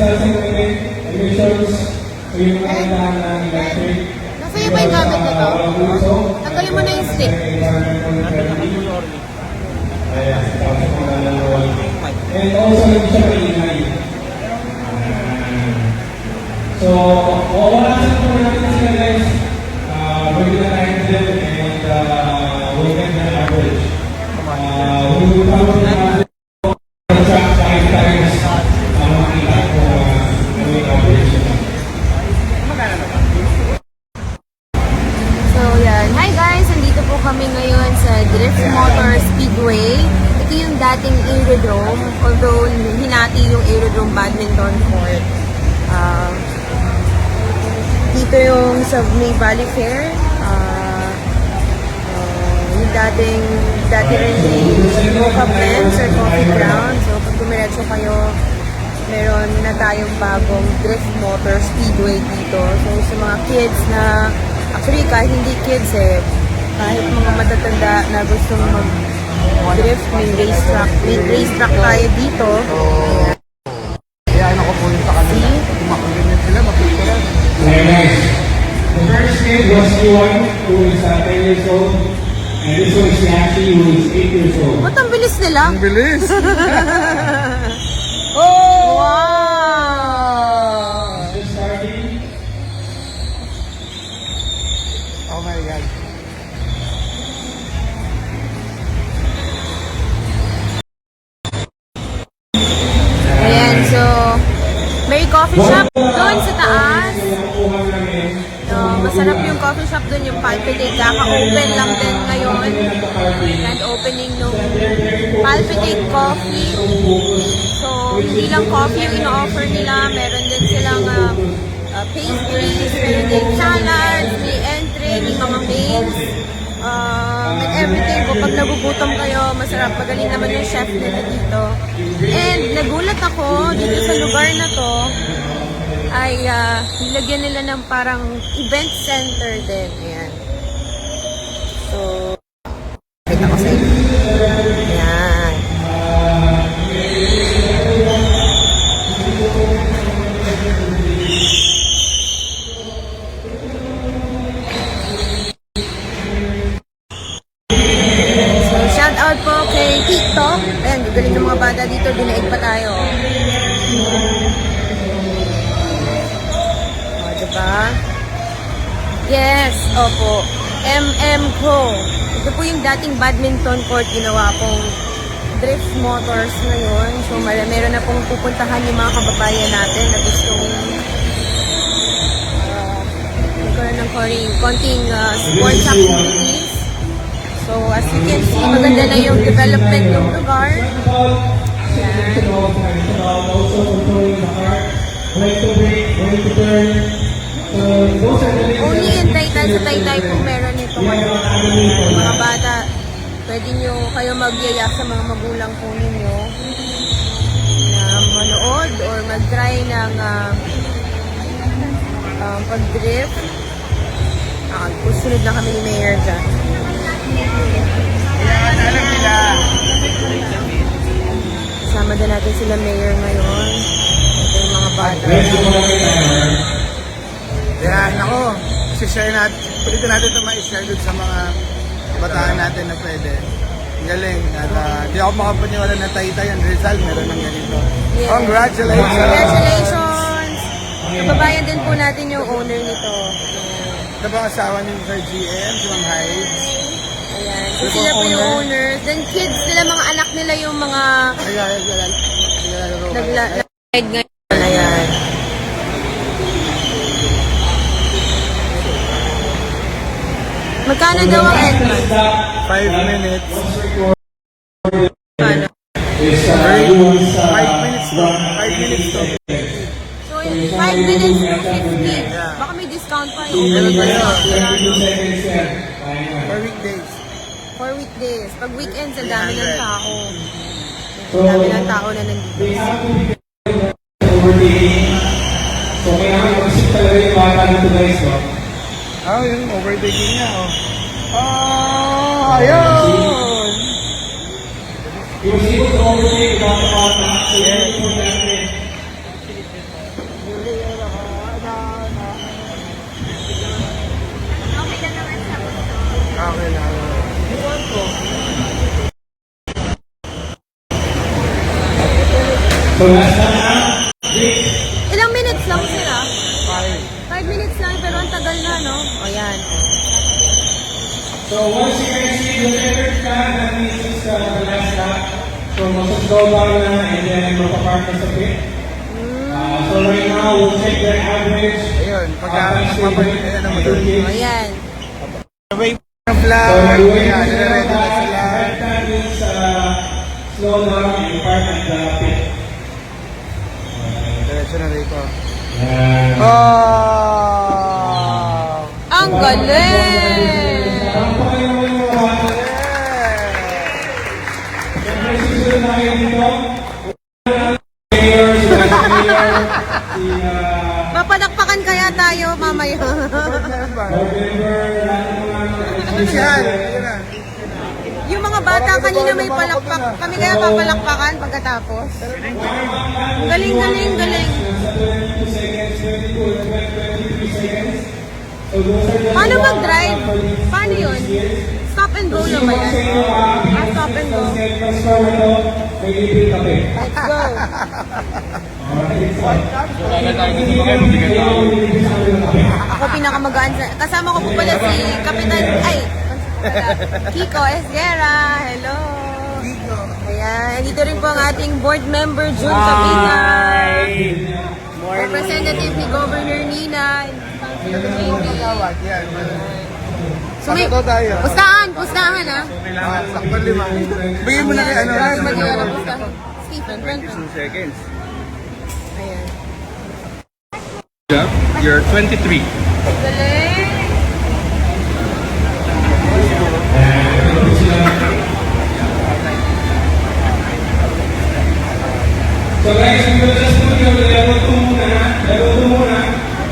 discussing emissions. So yung mga kailangan ng electric. Nasa'yo ba yung gamit na to? Tanggalin mo na yung stick. And also yung siya maingay. So, wala sa po natin sila guys. We're gonna time them and we'll get the average. We will probably have to track 5 times ang makita ko yung average. So yan. Hi guys! Nandito po kami ngayon sa Drift Motor Speedway. Ito yung dating aerodrome. Although hinati yung aerodrome badminton court. Dito yung sa May Valley Fair. Yung dati rin yung Mocha Blends or Coffee Ground. So pag dumiretso kayo, meron na tayong bagong Drift Motor Speedway dito. So sa mga kids na, actually kahit hindi kids kahit mga matatanda na gusto mag-drift, may racetrack tayo dito. Kaya ano ko po yung sa kanila. Makulinan sila, mapipira. Very nice. The first kid was Yuan, who is 10 years old. And this one is Yashi, who is 8 years old. Ba't ang bilis nila? Ang bilis! Oh! Wow! Just starting. Oh my God. Ayan, so may coffee shop doon sa taas. Masarap yung coffee shop doon, yung Palpitate. Kaka-open lang din ngayon. Grand opening ng Palpitate Coffee. So, hindi lang coffee yung ino-offer nila. Meron din silang pastries, meron din salads, may entry, may mga mains. And everything. Kung pag nagugutom kayo, masarap. Magaling naman yung chef nila dito. And nagulat ako dito sa lugar na to ay nilagyan nila ng parang event center din. Ayan. So, kita ko sa inyo. Ayan. So, shout out po kay TikTok. Ayan, galing ng mga bata dito. Dinaig pa tayo. Diba? Yes, opo. MM Co. Ito po yung dating badminton court, ginawa pong Drift Motors ngayon. So, meron na pong pupuntahan yung mga kababayan natin na gustong magkaroon ng konting sports activities. So, as you can see, maganda na yung development ng lugar. Yan. Only in Taytay, sa Taytay po meron ito. Mga bata, pwede nyo kayo magyaya sa mga magulang po ninyo na manood or mag-try ng pag-drift. Susunod na kami ni Mayor dyan. Yan, alam nila. Kasama din natin sila Mayor ngayon. Ito yung mga bata. Yan, ako. Share natin. Pwede natin ito ma-share dun sa mga bataan natin na pwede. Galing. At di ako makapaniwala na Taytay ang Rizal. Meron ng ganito. Yes. Congratulations! Congratulations! Kababayan din po natin yung owner nito. Ito ba ang asawa ni Sir GM? Si Mang Hyde? Ayan. So, sila po yung owners. Then kids nila, mga anak nila yung mga nag-ride ngayon. Ayan. Magkano daw ang Edman? 5 minutes. Paano? 5 minutes to. 5 minutes to. So, 5 minutes to 50. Baka may discount pa yun. For weekdays. For weekdays. Pag weekends, ang dami ng tao. Ang dami ng tao na nandito. So, kailangan mag-isip talaga yung bata dito guys, no? Yung overtaking niya, ayun! He was able to overtake without the bata. So, very important. minutes lang sila. 5. 5 minutes lang, pero ang tagal na, no? O, yan. So once you guys see the checkered flag, that means it's the last lap. So mag-slowdown na and then mapapark na sa pit. So right now, we'll check their average. Ayun, pagka mapapalit na naman doon. O, yan. Wave ng flag. Ayan, nire-ready na sila. That means slow down and park at the pit. Diretso na rito. Yan. Oh! Ang galing! Parang pa kayo naman yung mga Siyempre, susunod na kayo dito. Mayor, si Vice Mayor, si Mapadakpakan kaya tayo mamaya. board member, lahat ng mga Yan, yun na. Yung mga bata kanina may palakpak. Kami kaya papalakpakan pagkatapos. Galing, galing, galing. Paano mag-drive? Paano yun? Stop and go lang ba yan? Stop and go. Let's go. Ako pinakamagaan sa... Kasama ko po pala si Kapitan... Ay! Kiko Esguera. Hello. Ayan. Dito rin po ang ating board member, June Cabitan. Representative ni Governor Nina. Yan. So may... Sakto tayo. Pustahan ha. Sakto 5. Bigyan mo na kay ano. Pustahan. Stephen, run. 2 seconds. Ayan. You're 23. Galing. So guys, we will just put you on the level 2 muna. Level 2 muna.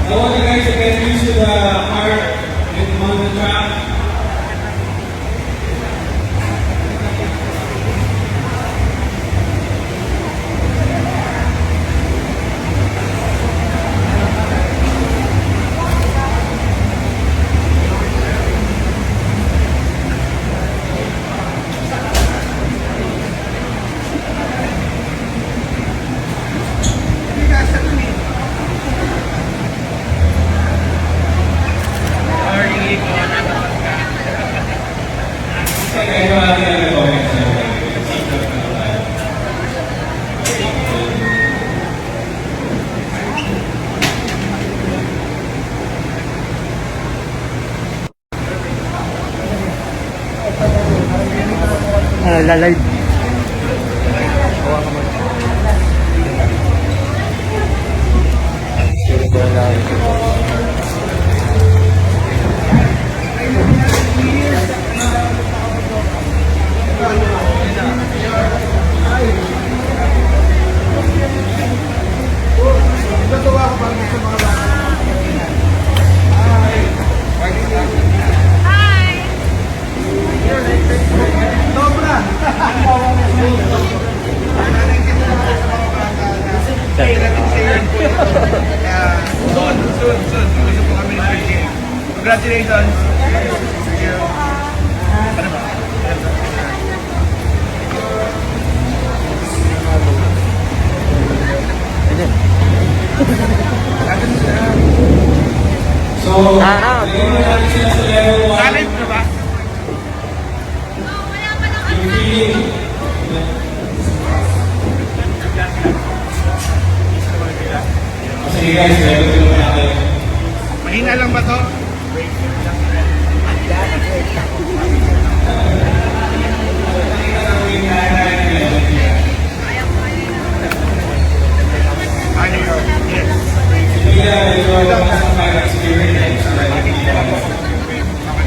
I want you guys to get used to the art and on the track. Lalive. Soon. Gusto po kami ng birthday. Congratulations. Thank you. Ano ba? So, ngayon na natin sila sa level 1. Talent na ba? Yung feeling. Sige guys, level 2 na natin. Mahina lang ba to? Ano yun? Yes. Yeah, medyo masakay experience.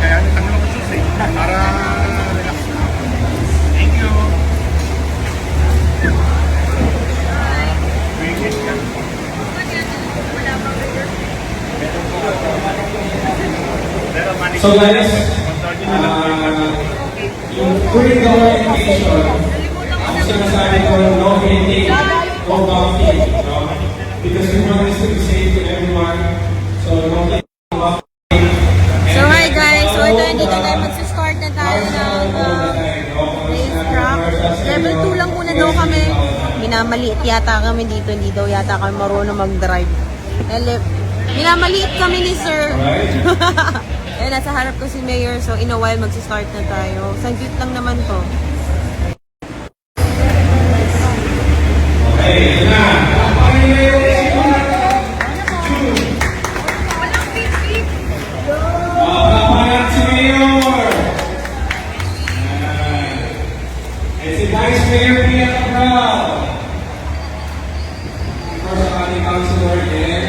Kaya ano ko susi? Para relax na. Thank you. So guys, yung during the orientation, ang sinasabi ko, no hitting, no bumping, no? Because we want this to be safe to everyone. So no hitting, no bumping. So hi guys, so ito dito tayo magsa-start na tayo ng racetrack. Level 2 lang muna daw kami. Minamaliit yata kami dito, hindi daw yata kami marunong mag-drive. Minamaliit kami ni Sir. Alright. Eh, nasa harap ko si Mayor, so in a while magsistart na tayo. Saglit lang naman to. Okay, ito na. Pakinggan niyo yung Palakpakan si Mayor. And si Vice Mayor Pia Cabral. Of course, ang ating councilor din.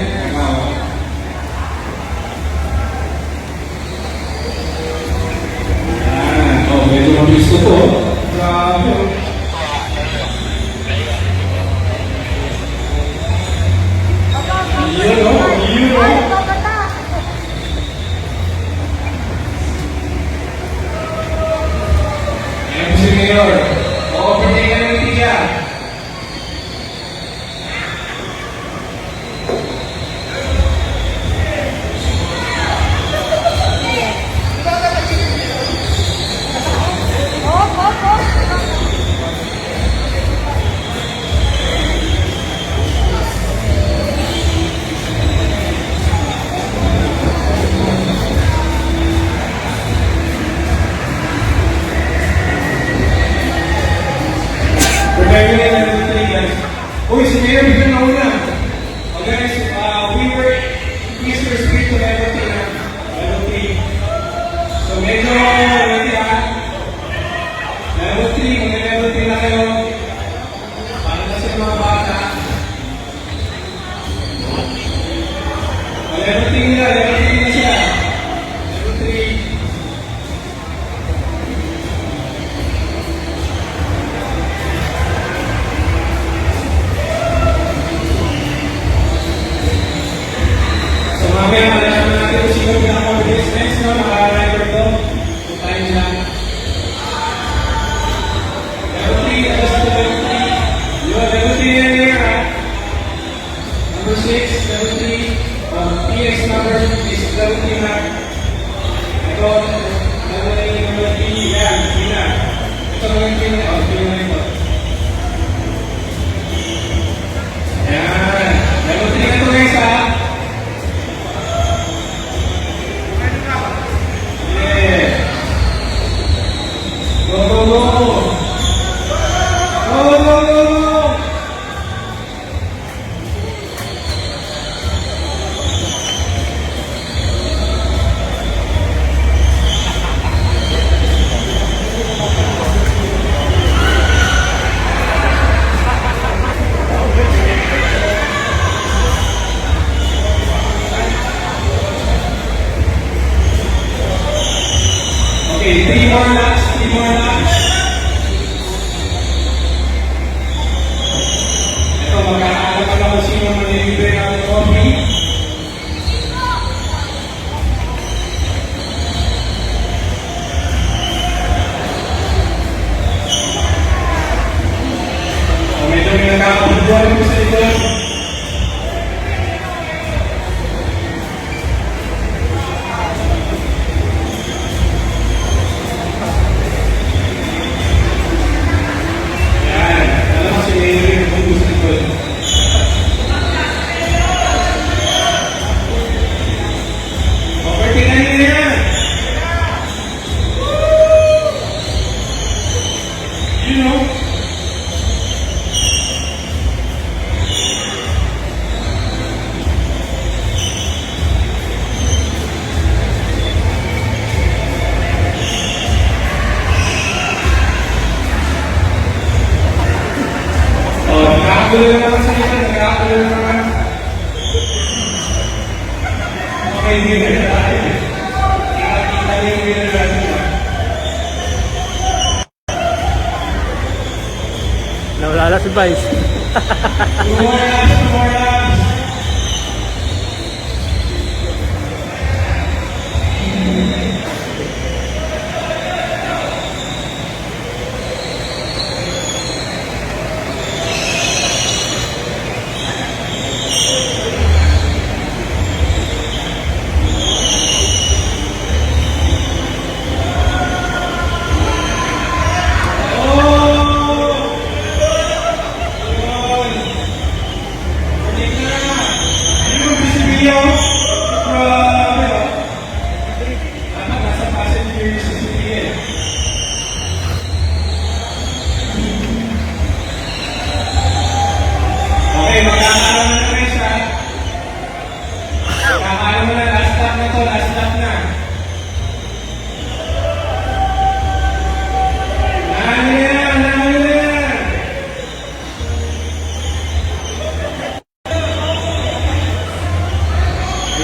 Oh, medyo mabilis ko to. Grabe. Yun, oh. Yun, oh. Ayan po si Mayor. Overtake ka ng tiya. Prepare na ng guys. Uy, si Mayor, bigyan na una. Okay, guys, we were please restrict to level 3 na. Level 3. So, medyo, ready ha? Level 3, mag-level 3 na kayo. Para na sa mga bata. Level 3 na, level 3 na siya. Level 3. Mamaya malalaman natin kung sino pinaka-mabilis next, no? Mga-rider to. Kung tayo na. Level 3, alas to level 3. Yun, level 3 yan here, ha? Number 6, level 3. PX number is level 3 na. Ito, level 8, level 3. Yan, 3 na. Ito, level 3 na. O, 3 na ito. Yan. Level 3 na ito, guys, ha? Go, go, go! Go, go, go, go! Okay, 3 more laps, 3 more laps. Ito, magkakaalam na kung sino manilibre ng coffee. Medyo may nagkakabubuan ko sa ito. You know, nakakagulo naman sa ilan, nakakagulo naman. Okay, hindi na tayo. Nakakita niyo yung winner natin. Nawala si Vice. 2 more laps, 2 more laps.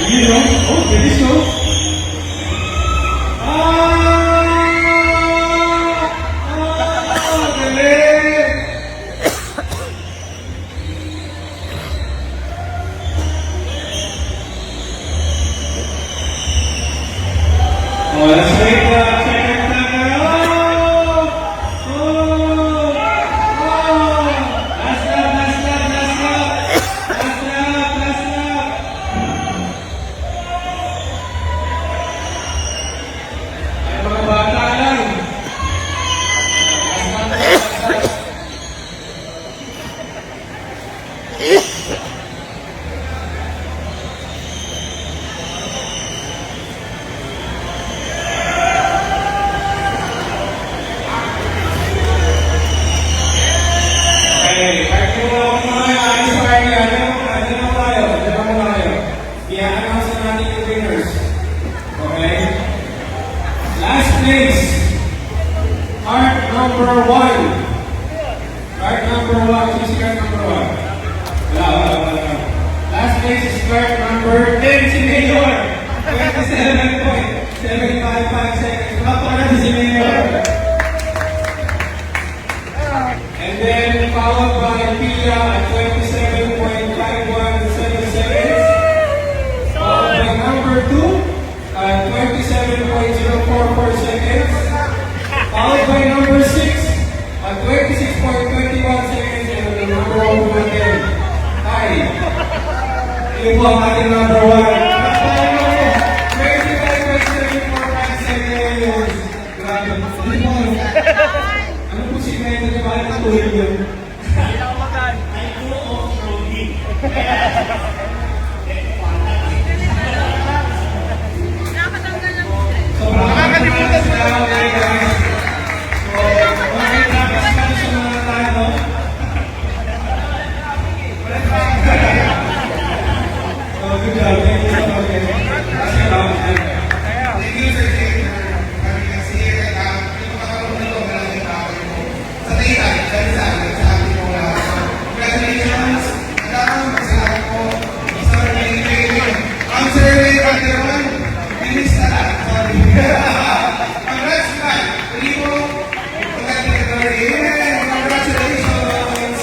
You know? Oh, really so? Galing! Oh, let's wait the second time. Oh! Last lap, last lap, last lap. Last lap, last lap. Ay, mga bata lang. Okay, kahit yung mga ayos pa kayo, ano na tayo? I-announce na natin yung winners. Okay? Last place, card number 1. Card number 1, who's card number 1? Wala. Last place is card number 10, si Mayor. 27.755 seconds. Kapag natin si Mayor. And then followed by Pia at 27.517 seconds. Followed by number 2 at 27.044 seconds. Followed by number 6 at 26.21 seconds. And the number 1 again. Hi. Yun po ang ating number 1. 25.745 seconds. Grabe. Ano po si Mendo niya? Bakit natuloy yun? Nakakalimutan mo na. Okay, guys. So, okay, tapos kami sa mga tayo. So, good job. Thank you so much. Kasi lang. Thank you, Sir Jay. Kami kasi, yung makakaroon nito, maraming tao sa daytime, sa ating mga congratulations. Salamat po. Sir Ray. Ang Sir Ray, Calderon, finish na lang. Sorry. Congrats, man. Primo, congratulations.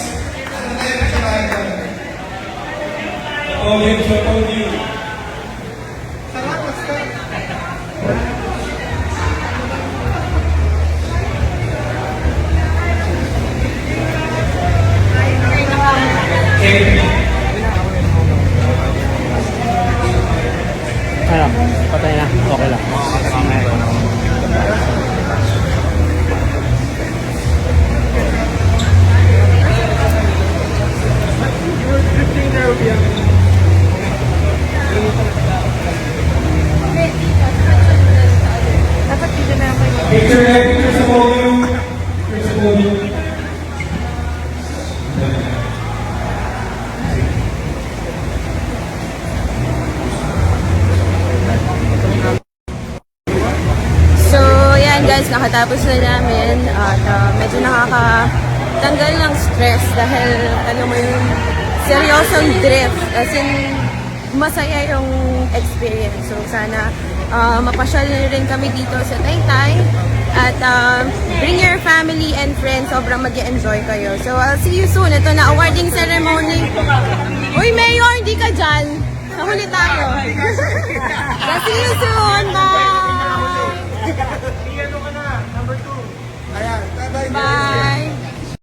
Ano tayo na siya tayo? Audience, so told you. Salamat, sir. Okay. Ano? Patay na. Okay lang. Picture sa podium. Picture sa podium. So, yan guys, nakatapos na namin at medyo nakakatanggal ng stress dahil ano mo yung seryosong drift. As in, masaya yung experience. So, sana mapasyal na rin kami dito sa Taytay at bring your family and friends. Sobrang mag-enjoy kayo. So, I'll see you soon. Ito na, awarding ceremony. Uy, Mayor, hindi ka dyan. Nahuli tayo. So, see you soon!